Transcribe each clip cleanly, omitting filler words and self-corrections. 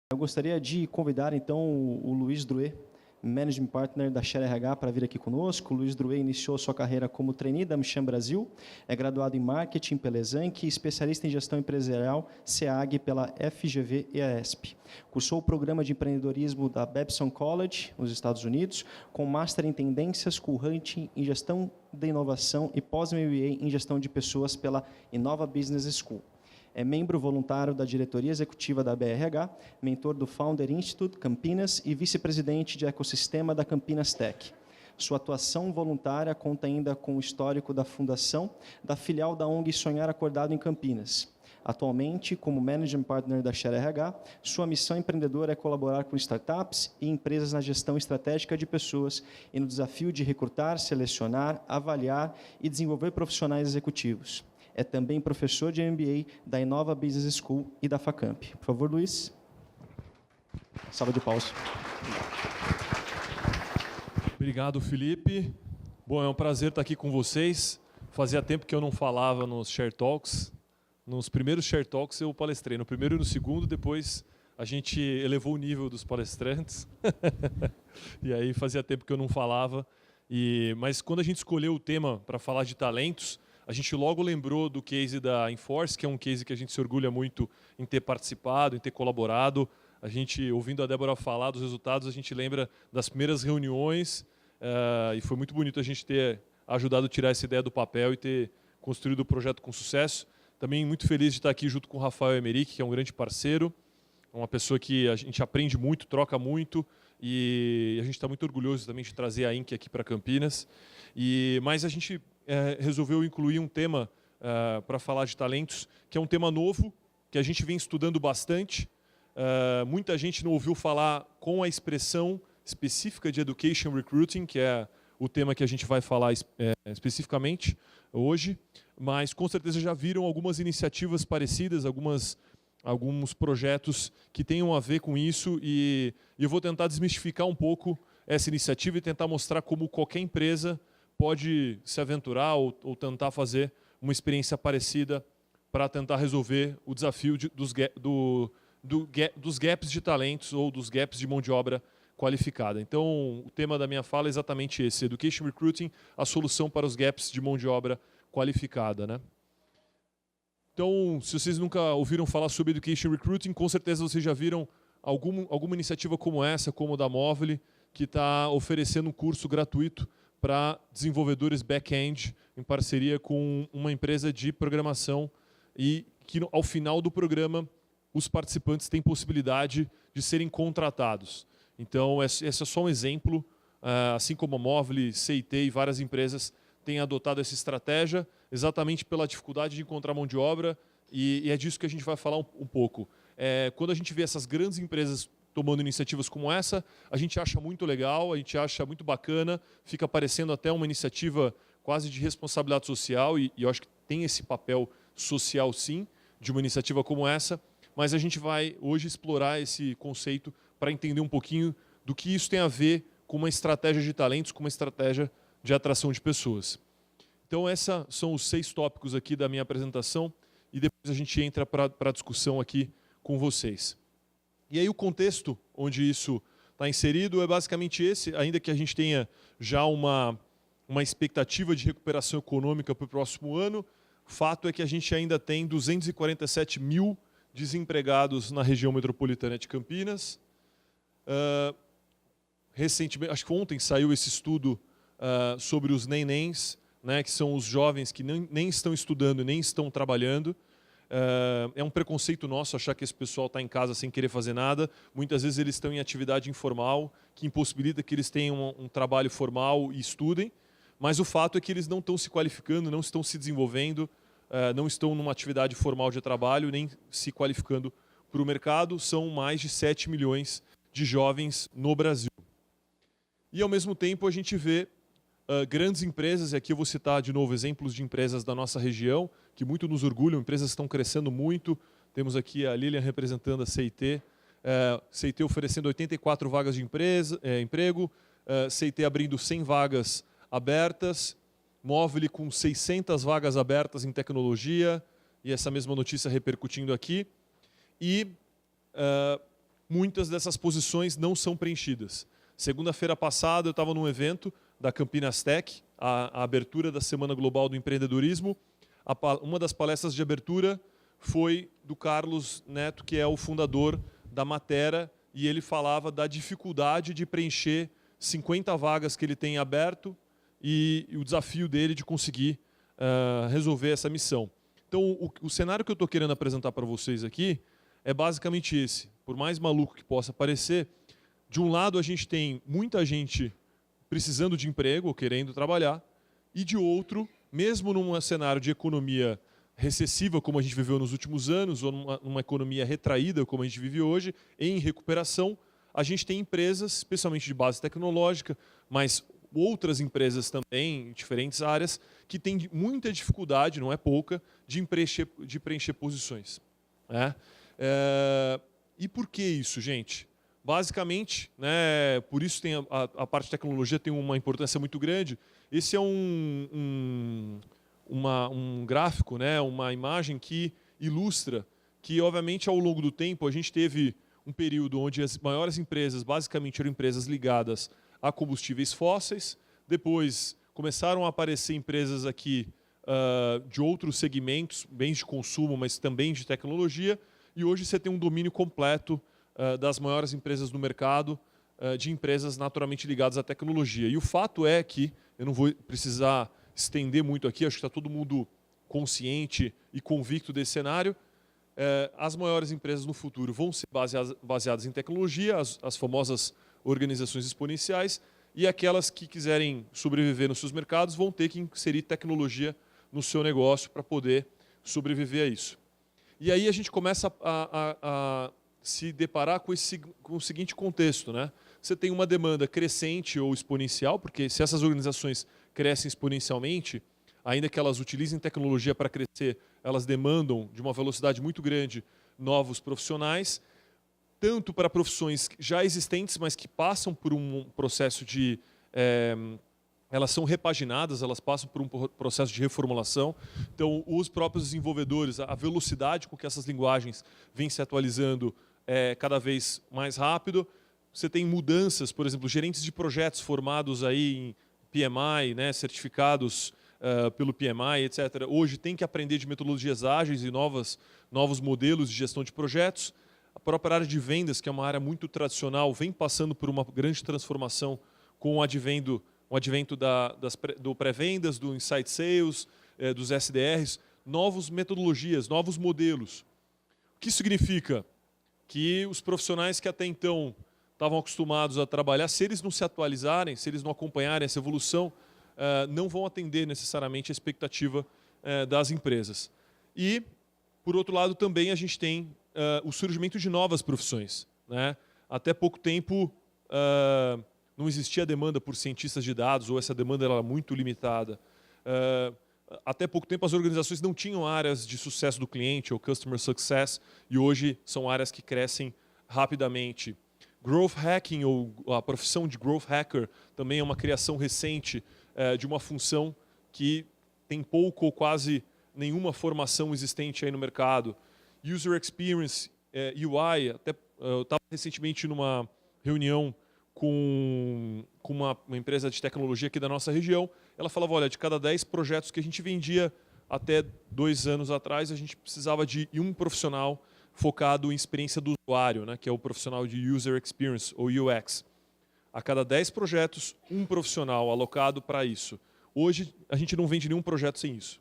Eu gostaria de convidar, então, o Luiz Drouet, Managing Partner da Share RH, para vir aqui conosco. O Luiz Drouet iniciou sua carreira como trainee da Michelin Brasil, é graduado em Marketing pela Exanc e especialista em Gestão Empresarial, SEAG, pela FGV e ESP. Cursou o programa de empreendedorismo da Babson College, nos Estados Unidos, com Master em Tendências, Hunting em Gestão de Inovação e pós-MBA em Gestão de Pessoas pela Innova Business School. É membro voluntário da diretoria executiva da BRH, mentor do Founder Institute Campinas e vice-presidente de ecossistema da Campinas Tech. Sua atuação voluntária conta ainda com o histórico da fundação da filial da ONG Sonhar Acordado em Campinas. Atualmente, como Managing Partner da Share RH, sua missão empreendedora é colaborar com startups e empresas na gestão estratégica de pessoas e no desafio de recrutar, selecionar, avaliar e desenvolver profissionais executivos. É também professor de MBA da Innova Business School e da Facamp. Por favor, Luiz. Salva de palmas. Obrigado, Felipe. Bom, é um prazer estar aqui com vocês. Fazia tempo que eu não falava nos Share Talks. Nos primeiros Share Talks eu palestrei. No primeiro e no segundo, depois a gente elevou o nível dos palestrantes. E aí fazia tempo que eu não falava. Mas quando a gente escolheu o tema para falar de talentos, a gente logo lembrou do case da Enforce, que é um case que a gente se orgulha muito em ter participado, em ter colaborado. A gente, ouvindo a Débora falar dos resultados, a gente lembra das primeiras reuniões e foi muito bonito a gente ter ajudado a tirar essa ideia do papel e ter construído o projeto com sucesso. Também muito feliz de estar aqui junto com o Rafael Emerick, que é um grande parceiro, uma pessoa que a gente aprende muito, troca muito, e a gente está muito orgulhoso também de trazer a Inc. aqui para Campinas. Mas a gente resolveu incluir um tema para falar de talentos, que é um tema novo, que a gente vem estudando bastante. Muita gente não ouviu falar com a expressão específica de Education Recruiting, que é o tema que a gente vai falar especificamente hoje, mas com certeza já viram algumas iniciativas parecidas, alguns projetos que tenham a ver com isso, e eu vou tentar desmistificar um pouco essa iniciativa e tentar mostrar como qualquer empresa pode se aventurar ou tentar fazer uma experiência parecida para tentar resolver o desafio dos gaps de talentos ou dos gaps de mão de obra qualificada. Então, o tema da minha fala é exatamente esse: Education Recruiting, a solução para os gaps de mão de obra qualificada, né? Então, se vocês nunca ouviram falar sobre Education Recruiting, com certeza vocês já viram alguma iniciativa como essa, como a da Movile, que está oferecendo um curso gratuito para desenvolvedores back-end, em parceria com uma empresa de programação, e que ao final do programa os participantes têm possibilidade de serem contratados. Então, esse é só um exemplo, assim como a Movile, CIT e várias empresas têm adotado essa estratégia, exatamente pela dificuldade de encontrar mão de obra, e é disso que a gente vai falar um pouco. Quando a gente vê essas grandes empresas tomando iniciativas como essa, a gente acha muito legal, a gente acha muito bacana, fica parecendo até uma iniciativa quase de responsabilidade social, e eu acho que tem esse papel social, sim, de uma iniciativa como essa, mas a gente vai hoje explorar esse conceito para entender um pouquinho do que isso tem a ver com uma estratégia de talentos, com uma estratégia de atração de pessoas. Então, esses são os 6 tópicos aqui da minha apresentação, e depois a gente entra para a discussão aqui com vocês. E aí o contexto onde isso está inserido é basicamente esse, ainda que a gente tenha já uma expectativa de recuperação econômica para o próximo ano. O fato é que a gente ainda tem 247 mil desempregados na região metropolitana de Campinas. Recentemente, acho que ontem saiu esse estudo sobre os nenéns, né, que são os jovens que nem estão estudando, nem estão trabalhando. É um preconceito nosso achar que esse pessoal está em casa sem querer fazer nada. Muitas vezes eles estão em atividade informal, que impossibilita que eles tenham um trabalho formal e estudem, mas o fato é que eles não estão se qualificando, não estão se desenvolvendo, não estão numa atividade formal de trabalho, nem se qualificando para o mercado. São mais de 7 milhões de jovens no Brasil. E, ao mesmo tempo, a gente vê grandes empresas, e aqui eu vou citar de novo exemplos de empresas da nossa região, que muito nos orgulham, empresas que estão crescendo muito. Temos aqui a Lilian representando a CIT, CIT oferecendo 84 vagas de emprego, CIT abrindo 100 vagas abertas, Movile com 600 vagas abertas em tecnologia, e essa mesma notícia repercutindo aqui. E muitas dessas posições não são preenchidas. Segunda-feira passada eu estava num evento da Campinas Tech, a abertura da Semana Global do Empreendedorismo. Uma das palestras de abertura foi do Carlos Neto, que é o fundador da Matera, e ele falava da dificuldade de preencher 50 vagas que ele tem aberto e o desafio dele de conseguir resolver essa missão. Então, o cenário que eu estou querendo apresentar para vocês aqui é basicamente esse. Por mais maluco que possa parecer, de um lado a gente tem muita gente precisando de emprego ou querendo trabalhar, e de outro, mesmo num cenário de economia recessiva, como a gente viveu nos últimos anos, ou numa economia retraída, como a gente vive hoje, em recuperação, a gente tem empresas, especialmente de base tecnológica, mas outras empresas também, em diferentes áreas, que têm muita dificuldade, não é pouca, de preencher posições. Né? E por que isso, gente? Basicamente, né, por isso tem a parte de tecnologia tem uma importância muito grande. Esse é um gráfico, né, uma imagem que ilustra que, obviamente, ao longo do tempo, a gente teve um período onde as maiores empresas, basicamente, eram empresas ligadas a combustíveis fósseis. Depois, começaram a aparecer empresas aqui de outros segmentos, bens de consumo, mas também de tecnologia. E hoje você tem um domínio completo das maiores empresas do mercado, de empresas naturalmente ligadas à tecnologia. E o fato é que, eu não vou precisar estender muito aqui, acho que está todo mundo consciente e convicto desse cenário, as maiores empresas no futuro vão ser baseadas em tecnologia, as famosas organizações exponenciais, e aquelas que quiserem sobreviver nos seus mercados vão ter que inserir tecnologia no seu negócio para poder sobreviver a isso. E aí a gente começa a se deparar com o seguinte contexto, né? Você tem uma demanda crescente ou exponencial, porque se essas organizações crescem exponencialmente, ainda que elas utilizem tecnologia para crescer, elas demandam de uma velocidade muito grande novos profissionais, tanto para profissões já existentes, mas que passam por um processo de... elas são repaginadas, elas passam por um processo de reformulação. Então, os próprios desenvolvedores, a velocidade com que essas linguagens vêm se atualizando é cada vez mais rápido. Você tem mudanças, por exemplo, gerentes de projetos formados aí em PMI, né, certificados pelo PMI, etc. Hoje tem que aprender de metodologias ágeis e novos modelos de gestão de projetos. A própria área de vendas, que é uma área muito tradicional, vem passando por uma grande transformação com o advento do pré-vendas, do Insight Sales, dos SDRs, novas metodologias, novos modelos. O que isso significa? Que os profissionais que até então estavam acostumados a trabalhar, se eles não se atualizarem, se eles não acompanharem essa evolução, não vão atender necessariamente a expectativa das empresas. E, por outro lado, também a gente tem o surgimento de novas profissões. Né? Até pouco tempo, não existia demanda por cientistas de dados, ou essa demanda era muito limitada. Até pouco tempo, as organizações não tinham áreas de sucesso do cliente, ou Customer Success, e hoje são áreas que crescem rapidamente. Growth Hacking, ou a profissão de Growth Hacker, também é uma criação recente de uma função que tem pouco ou quase nenhuma formação existente aí no mercado. User Experience, UI, até eu estava recentemente numa reunião com uma empresa de tecnologia aqui da nossa região. Ela falava, olha, de cada 10 projetos que a gente vendia até 2 anos atrás, a gente precisava de um profissional focado em experiência do usuário, né, que é o profissional de User Experience, ou UX. A cada 10 projetos, um profissional alocado para isso. Hoje, a gente não vende nenhum projeto sem isso.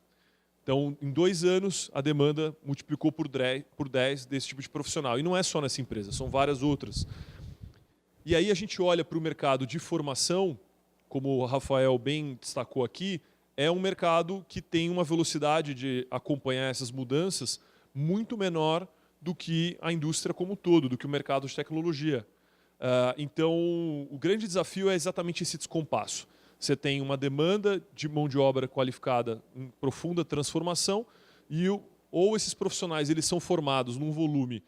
Então, em 2 anos, a demanda multiplicou por 10 desse tipo de profissional. E não é só nessa empresa, são várias outras. E aí a gente olha para o mercado de formação, como o Rafael bem destacou aqui, é um mercado que tem uma velocidade de acompanhar essas mudanças muito menor do que a indústria como um todo, do que o mercado de tecnologia. Então, o grande desafio é exatamente esse descompasso. Você tem uma demanda de mão de obra qualificada em profunda transformação ou esses profissionais eles são formados num volume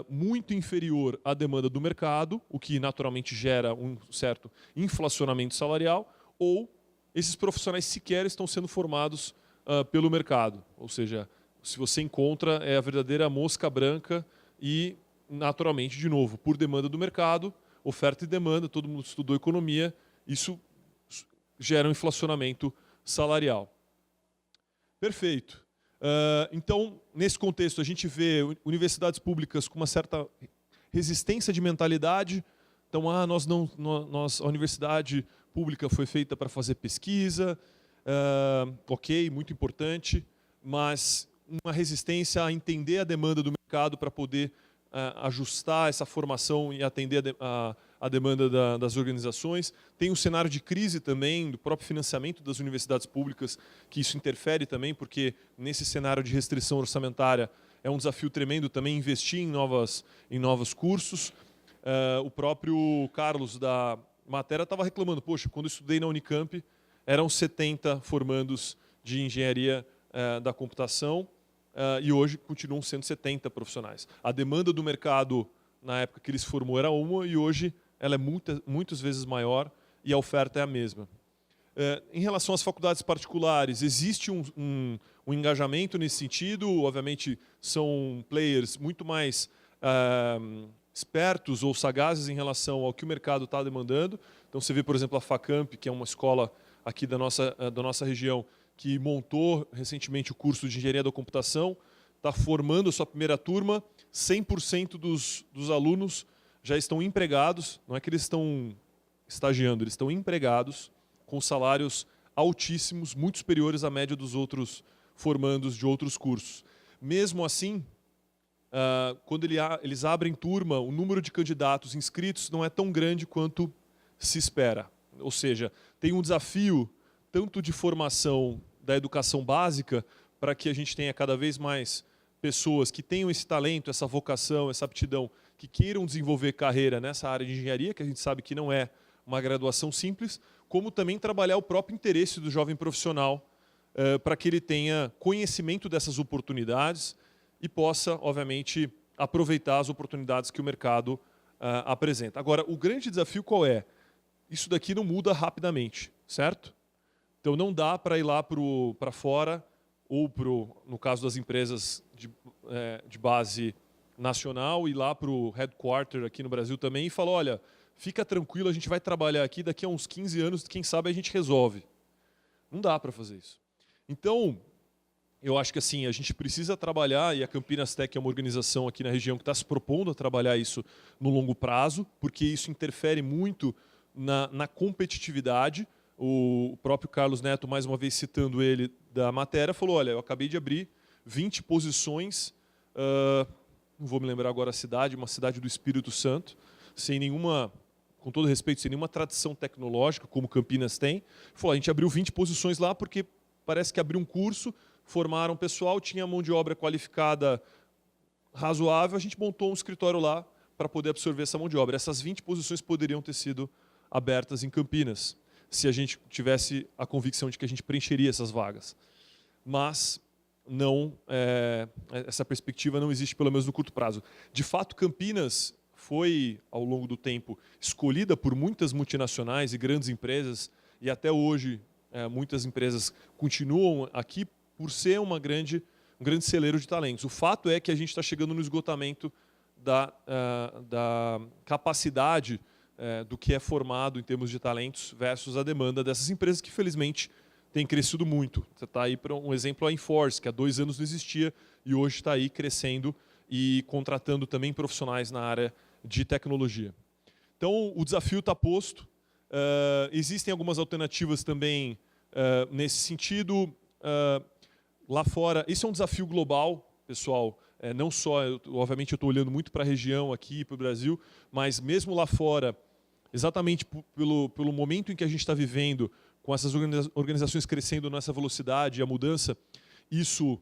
muito inferior à demanda do mercado, o que naturalmente gera um certo inflacionamento salarial, ou esses profissionais sequer estão sendo formados pelo mercado. Ou seja, se você encontra, é a verdadeira mosca branca e naturalmente, de novo, por demanda do mercado, oferta e demanda, todo mundo estudou economia, isso gera um inflacionamento salarial. Perfeito. Então, nesse contexto, a gente vê universidades públicas com uma certa resistência de mentalidade. Então, a universidade pública foi feita para fazer pesquisa, ok, muito importante, mas uma resistência a entender a demanda do mercado para poder ajustar essa formação e atender a demanda das organizações. Tem um cenário de crise também, do próprio financiamento das universidades públicas, que isso interfere também, porque nesse cenário de restrição orçamentária é um desafio tremendo também investir em novos cursos. O próprio Carlos da matéria estava reclamando, poxa, quando eu estudei na Unicamp, eram 70 formandos de engenharia da computação, e hoje continuam sendo 70 profissionais. A demanda do mercado, na época que ele se formou, era uma, e hoje ela é muitas vezes maior e a oferta é a mesma. Em relação às faculdades particulares, existe um engajamento nesse sentido. Obviamente, são players muito mais espertos ou sagazes em relação ao que o mercado está demandando. Então, você vê, por exemplo, a Facamp, que é uma escola aqui da nossa região, que montou recentemente o curso de Engenharia da Computação, está formando a sua primeira turma, 100% dos alunos já estão empregados, não é que eles estão estagiando, eles estão empregados com salários altíssimos, muito superiores à média dos outros formandos de outros cursos. Mesmo assim, quando eles abrem turma, o número de candidatos inscritos não é tão grande quanto se espera. Ou seja, tem um desafio tanto de formação da educação básica, para que a gente tenha cada vez mais pessoas que tenham esse talento, essa vocação, essa aptidão, que queiram desenvolver carreira nessa área de engenharia, que a gente sabe que não é uma graduação simples, como também trabalhar o próprio interesse do jovem profissional, para que ele tenha conhecimento dessas oportunidades e possa, obviamente, aproveitar as oportunidades que o mercado apresenta. Agora, o grande desafio qual é? Isso daqui não muda rapidamente, certo? Então, não dá para ir lá para fora, ou, no caso das empresas de base nacional, ir lá para o headquarter aqui no Brasil também e falar, olha, fica tranquilo, a gente vai trabalhar aqui, daqui a uns 15 anos, quem sabe a gente resolve. Não dá para fazer isso. Então, eu acho que assim, a gente precisa trabalhar, e a Campinas Tech é uma organização aqui na região que está se propondo a trabalhar isso no longo prazo, porque isso interfere muito na competitividade. O próprio Carlos Neto, mais uma vez citando ele da matéria, falou, olha, eu acabei de abrir 20 posições, não vou me lembrar agora a cidade, uma cidade do Espírito Santo, sem nenhuma, com todo respeito, sem nenhuma tradição tecnológica, como Campinas tem. Falou, a gente abriu 20 posições lá porque parece que abriu um curso, formaram pessoal, tinha mão de obra qualificada razoável, a gente montou um escritório lá para poder absorver essa mão de obra. Essas 20 posições poderiam ter sido abertas em Campinas, se a gente tivesse a convicção de que a gente preencheria essas vagas. Mas não, essa perspectiva não existe, pelo menos no curto prazo. De fato, Campinas foi, ao longo do tempo, escolhida por muitas multinacionais e grandes empresas, e até hoje muitas empresas continuam aqui por ser um grande celeiro de talentos. O fato é que a gente está chegando no esgotamento da capacidade do que é formado em termos de talentos versus a demanda dessas empresas que, felizmente, têm crescido muito. Você está aí para um exemplo, a Enforce, que há 2 anos não existia e hoje está aí crescendo e contratando também profissionais na área de tecnologia. Então, o desafio está posto. Existem algumas alternativas também nesse sentido. Lá fora, isso é um desafio global, pessoal. Não só, obviamente, eu estou olhando muito para a região aqui, para o Brasil, mas mesmo lá fora, exatamente pelo momento em que a gente está vivendo, com essas organizações crescendo nessa velocidade e a mudança, isso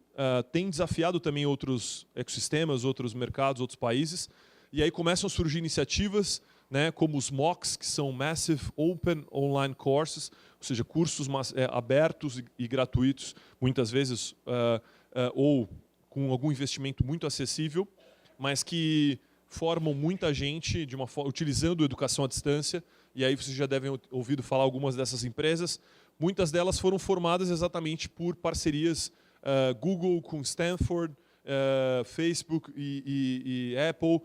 tem desafiado também outros ecossistemas, outros mercados, outros países, e aí começam a surgir iniciativas, né, como os MOOCs, que são Massive Open Online Courses, ou seja, cursos abertos e gratuitos, muitas vezes, ou com algum investimento muito acessível, mas que formam muita gente utilizando educação à distância, e aí vocês já devem ouvido falar algumas dessas empresas. Muitas delas foram formadas exatamente por parcerias Google com Stanford, Facebook e Apple,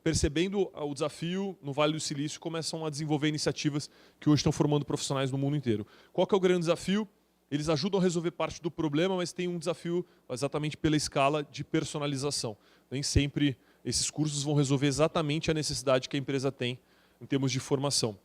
percebendo o desafio no Vale do Silício, começam a desenvolver iniciativas que hoje estão formando profissionais no mundo inteiro. Qual que é o grande desafio? Eles ajudam a resolver parte do problema, mas tem um desafio exatamente pela escala de personalização. Nem sempre esses cursos vão resolver exatamente a necessidade que a empresa tem em termos de formação.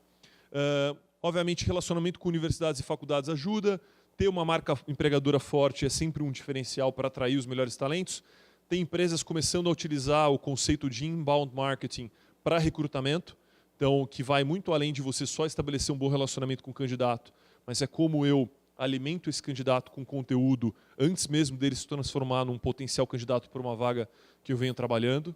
Obviamente, relacionamento com universidades e faculdades ajuda. Ter uma marca empregadora forte é sempre um diferencial para atrair os melhores talentos. Tem empresas começando a utilizar o conceito de inbound marketing para recrutamento, então que vai muito além de você só estabelecer um bom relacionamento com o candidato, mas é como eu alimento esse candidato com conteúdo antes mesmo dele se transformar num potencial candidato para uma vaga que eu venho trabalhando.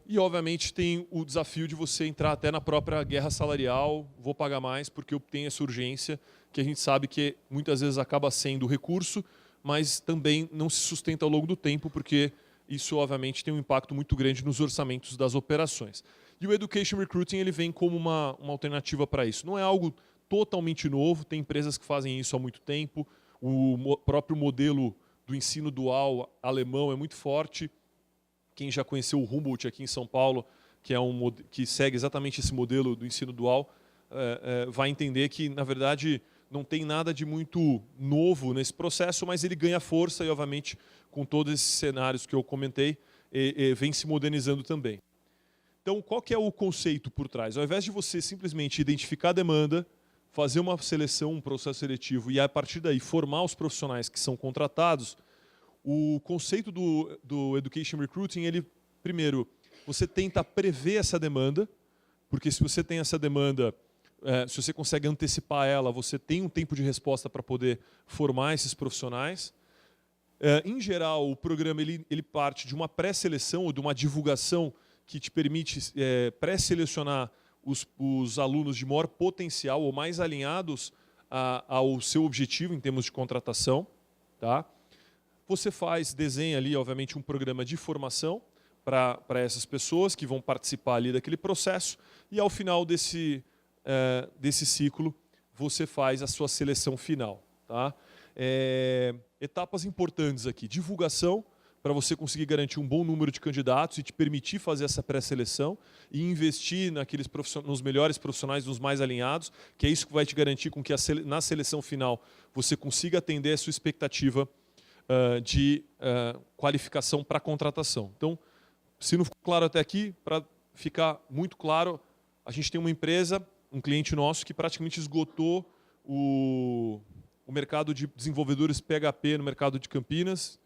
E, obviamente, tem o desafio de você entrar até na própria guerra salarial, vou pagar mais porque eu tenho essa urgência, que a gente sabe que muitas vezes acaba sendo recurso, mas também não se sustenta ao longo do tempo, porque isso, obviamente, tem um impacto muito grande nos orçamentos das operações. E o Education Recruiting ele vem como uma alternativa para isso. Não é algo totalmente novo, tem empresas que fazem isso há muito tempo, o próprio modelo do ensino dual alemão é muito forte. Quem já conheceu o Humboldt aqui em São Paulo, que segue exatamente esse modelo do ensino dual, vai entender que, na verdade, não tem nada de muito novo nesse processo, mas ele ganha força e, obviamente, com todos esses cenários que eu comentei, vem se modernizando também. Então, qual que é o conceito por trás? Ao invés de você simplesmente identificar a demanda, fazer uma seleção, um processo seletivo e, a partir daí, formar os profissionais que são contratados, o conceito do Education Recruiting, ele, primeiro, você tenta prever essa demanda, porque se você tem essa demanda, se você consegue antecipar ela, você tem um tempo de resposta para poder formar esses profissionais. Em geral, o programa ele parte de uma pré-seleção ou de uma divulgação que te permite pré-selecionar os alunos de maior potencial ou mais alinhados ao seu objetivo em termos de contratação. Tá? Você desenha ali, obviamente, um programa de formação para essas pessoas que vão participar ali daquele processo e, ao final desse ciclo, você faz a sua seleção final. Tá? Etapas importantes aqui. Divulgação, para você conseguir garantir um bom número de candidatos e te permitir fazer essa pré-seleção e investir nos melhores profissionais, nos mais alinhados, que é isso que vai te garantir com que na seleção final você consiga atender a sua expectativa de qualificação para contratação. Então, se não ficou claro até aqui, para ficar muito claro, a gente tem uma empresa, um cliente nosso, que praticamente esgotou o mercado de desenvolvedores PHP no mercado de Campinas,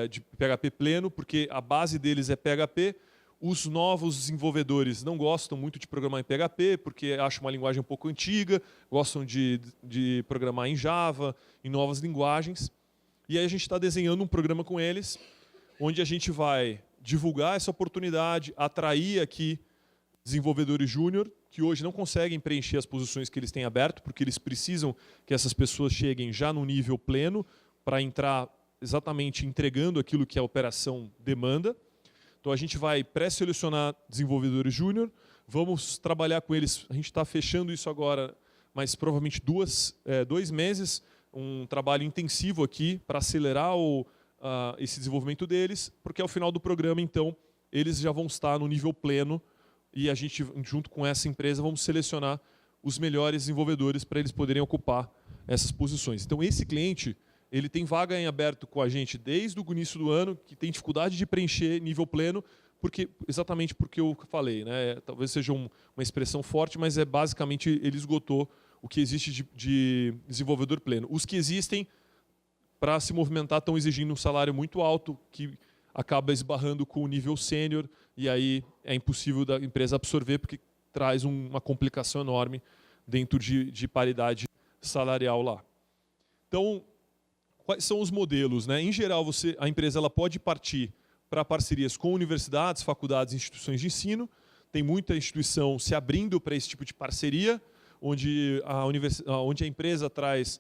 de PHP pleno, porque a base deles é PHP. Os novos desenvolvedores não gostam muito de programar em PHP, porque acham uma linguagem um pouco antiga, gostam de programar em Java, em novas linguagens. E aí a gente está desenhando um programa com eles, onde a gente vai divulgar essa oportunidade, atrair aqui desenvolvedores júnior, que hoje não conseguem preencher as posições que eles têm aberto, porque eles precisam que essas pessoas cheguem já no nível pleno para entrar exatamente entregando aquilo que a operação demanda. Então a gente vai pré-selecionar desenvolvedores júnior, vamos trabalhar com eles, a gente está fechando isso agora, mas provavelmente 2 meses, um trabalho intensivo aqui para acelerar esse desenvolvimento deles, porque ao final do programa, então, eles já vão estar no nível pleno e a gente, junto com essa empresa, vamos selecionar os melhores desenvolvedores para eles poderem ocupar essas posições. Então, esse cliente, ele tem vaga em aberto com a gente desde o início do ano, que tem dificuldade de preencher nível pleno, exatamente porque eu falei, né? Talvez seja uma expressão forte, mas basicamente ele esgotou o que existe de desenvolvedor pleno. Os que existem, para se movimentar, estão exigindo um salário muito alto, que acaba esbarrando com o nível sênior, e aí é impossível da empresa absorver, porque traz uma complicação enorme dentro de paridade salarial lá. Então, quais são os modelos, né? Em geral, a empresa ela pode partir para parcerias com universidades, faculdades e instituições de ensino. Tem muita instituição se abrindo para esse tipo de parceria, onde a empresa traz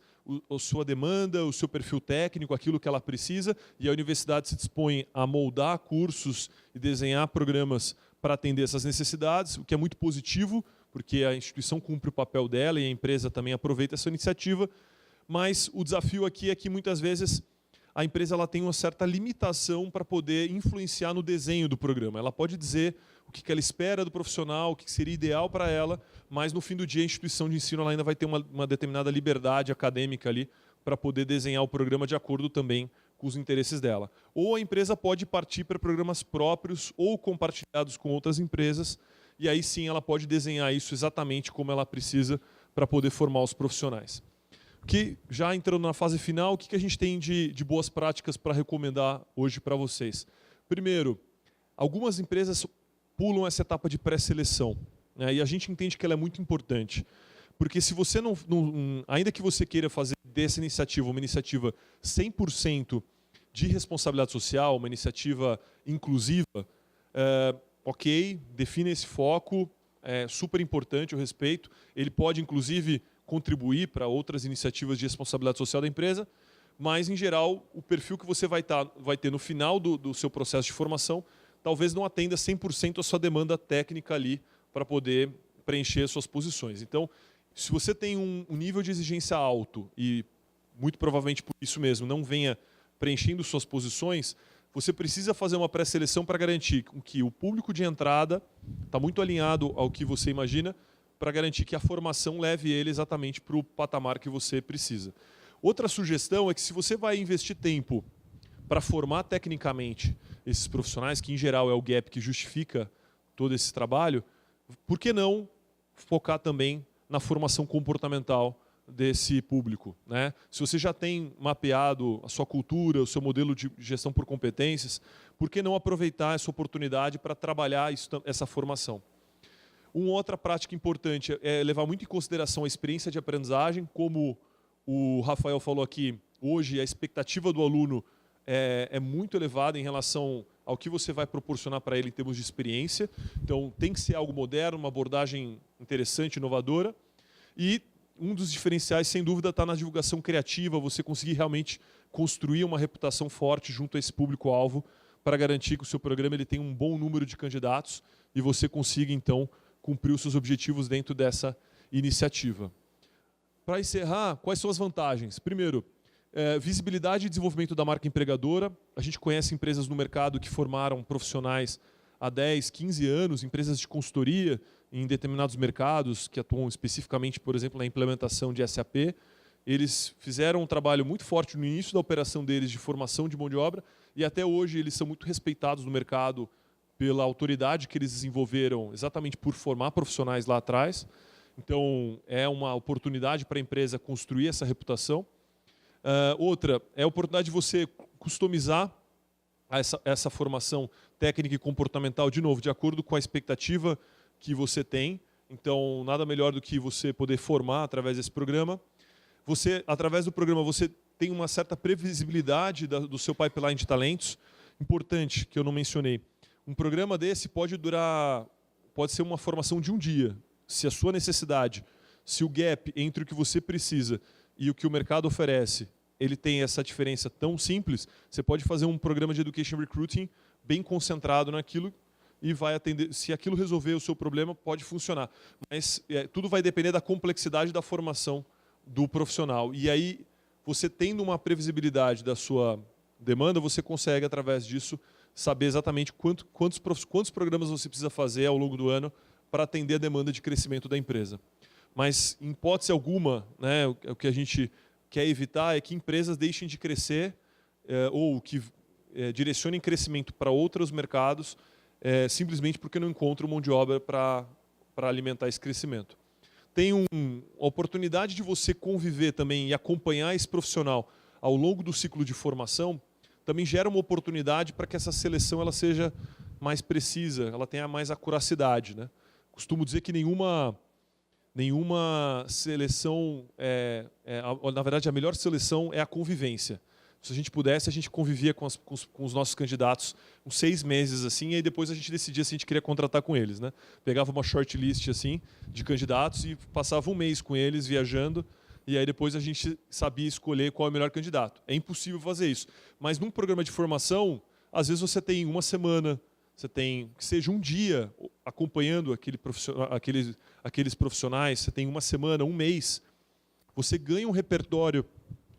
a sua demanda, o seu perfil técnico, aquilo que ela precisa, e a universidade se dispõe a moldar cursos e desenhar programas para atender essas necessidades, o que é muito positivo, porque a instituição cumpre o papel dela e a empresa também aproveita essa iniciativa. Mas o desafio aqui é que, muitas vezes, a empresa ela tem uma certa limitação para poder influenciar no desenho do programa. Ela pode dizer o que ela espera do profissional, o que seria ideal para ela, mas no fim do dia a instituição de ensino ela ainda vai ter uma determinada liberdade acadêmica ali para poder desenhar o programa de acordo também com os interesses dela. Ou a empresa pode partir para programas próprios ou compartilhados com outras empresas, e aí sim ela pode desenhar isso exatamente como ela precisa para poder formar os profissionais. Que, já entrando na fase final, o que a gente tem de boas práticas para recomendar hoje para vocês? Primeiro, algumas empresas pulam essa etapa de pré-seleção, né? E a gente entende que ela é muito importante. Porque se você ainda que você queira fazer dessa iniciativa uma iniciativa 100% de responsabilidade social, uma iniciativa inclusiva, ok, defina esse foco, é super importante o respeito, ele pode inclusive contribuir para outras iniciativas de responsabilidade social da empresa, mas, em geral, o perfil que você vai ter no final do seu processo de formação talvez não atenda 100% a sua demanda técnica ali para poder preencher suas posições. Então, se você tem um nível de exigência alto e, muito provavelmente por isso mesmo, não venha preenchendo suas posições, você precisa fazer uma pré-seleção para garantir que o público de entrada está muito alinhado ao que você imagina, para garantir que a formação leve ele exatamente para o patamar que você precisa. Outra sugestão é que se você vai investir tempo para formar tecnicamente esses profissionais, que em geral é o gap que justifica todo esse trabalho, por que não focar também na formação comportamental desse público, né? Se você já tem mapeado a sua cultura, o seu modelo de gestão por competências, por que não aproveitar essa oportunidade para trabalhar essa formação? Uma outra prática importante é levar muito em consideração a experiência de aprendizagem. Como o Rafael falou aqui, hoje a expectativa do aluno é muito elevada em relação ao que você vai proporcionar para ele em termos de experiência. Então, tem que ser algo moderno, uma abordagem interessante, inovadora. E um dos diferenciais, sem dúvida, está na divulgação criativa, você conseguir realmente construir uma reputação forte junto a esse público-alvo para garantir que o seu programa ele tem um bom número de candidatos e você consiga, então, cumprir os seus objetivos dentro dessa iniciativa. Para encerrar, quais são as vantagens? Primeiro, visibilidade e desenvolvimento da marca empregadora. A gente conhece empresas no mercado que formaram profissionais há 10, 15 anos, empresas de consultoria em determinados mercados, que atuam especificamente, por exemplo, na implementação de SAP. Eles fizeram um trabalho muito forte no início da operação deles de formação de mão de obra e até hoje eles são muito respeitados no mercado pela autoridade que eles desenvolveram exatamente por formar profissionais lá atrás. Então, é uma oportunidade para a empresa construir essa reputação. Outra é a oportunidade de você customizar essa formação técnica e comportamental, de novo, de acordo com a expectativa que você tem. Então, nada melhor do que você poder formar através desse programa. Através do programa, você tem uma certa previsibilidade do seu pipeline de talentos. Importante, que eu não mencionei. Um programa desse pode ser uma formação de um dia. Se a sua necessidade, se o gap entre o que você precisa e o que o mercado oferece, ele tem essa diferença tão simples, você pode fazer um programa de Education Recruiting bem concentrado naquilo e vai atender. Se aquilo resolver o seu problema, pode funcionar. Mas tudo vai depender da complexidade da formação do profissional. E aí, você tendo uma previsibilidade da sua demanda, você consegue, através disso, saber exatamente quantos programas você precisa fazer ao longo do ano para atender a demanda de crescimento da empresa. Mas, em hipótese alguma, né, o que a gente quer evitar é que empresas deixem de crescer ou que direcionem crescimento para outros mercados simplesmente porque não encontram mão de obra para alimentar esse crescimento. Tem a oportunidade de você conviver também e acompanhar esse profissional ao longo do ciclo de formação, também gera uma oportunidade para que essa seleção ela seja mais precisa, ela tenha mais acuracidade, né? Costumo dizer que nenhuma seleção, na verdade, a melhor seleção é a convivência. Se a gente pudesse, a gente convivia com os nossos candidatos uns 6 meses, assim, e aí depois a gente decidia se a gente queria contratar com eles, né? Pegava uma shortlist assim, de candidatos e passava um mês com eles, viajando, e aí depois a gente sabia escolher qual é o melhor candidato. É impossível fazer isso. Mas num programa de formação, às vezes você tem uma semana, você tem que seja um dia acompanhando aqueles profissionais, você tem uma semana, um mês. Você ganha um repertório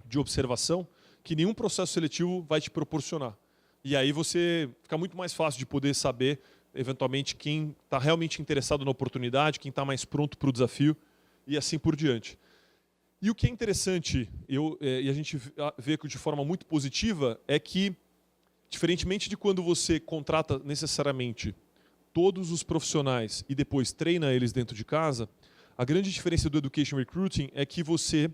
de observação que nenhum processo seletivo vai te proporcionar. E aí você fica muito mais fácil de poder saber, eventualmente, quem está realmente interessado na oportunidade, quem está mais pronto para o desafio e assim por diante. E o que é interessante, e a gente vê de forma muito positiva, é que, diferentemente de quando você contrata necessariamente todos os profissionais e depois treina eles dentro de casa, a grande diferença do Education Recruiting é que você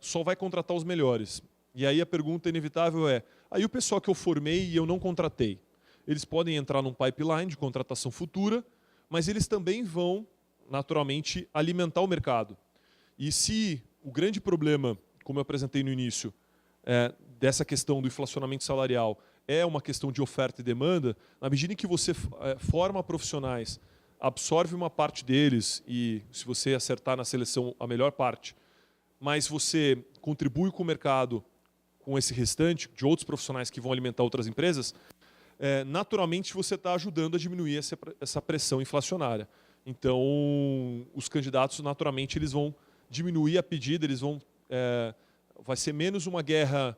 só vai contratar os melhores. E aí a pergunta inevitável é, aí o pessoal que eu formei e eu não contratei, eles podem entrar num pipeline de contratação futura, mas eles também vão, naturalmente, alimentar o mercado. E se o grande problema, como eu apresentei no início, dessa questão do inflacionamento salarial é uma questão de oferta e demanda, na medida em que você forma profissionais, absorve uma parte deles e, se você acertar na seleção, a melhor parte, mas você contribui com o mercado com esse restante de outros profissionais que vão alimentar outras empresas, naturalmente você está ajudando a diminuir essa pressão inflacionária. Então, os candidatos, naturalmente, eles vão diminuir a pedida, vai ser menos uma guerra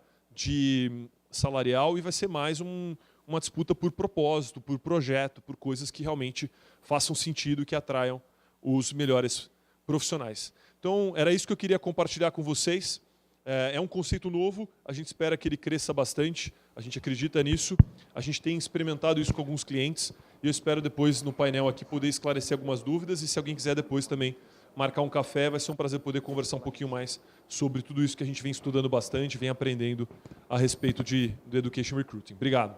salarial e vai ser mais uma disputa por propósito, por projeto, por coisas que realmente façam sentido e que atraiam os melhores profissionais. Então, era isso que eu queria compartilhar com vocês. É um conceito novo, a gente espera que ele cresça bastante, a gente acredita nisso, a gente tem experimentado isso com alguns clientes e eu espero depois no painel aqui poder esclarecer algumas dúvidas e se alguém quiser depois também marcar um café, vai ser um prazer poder conversar um pouquinho mais sobre tudo isso que a gente vem estudando bastante, vem aprendendo a respeito do Education Recruiting. Obrigado.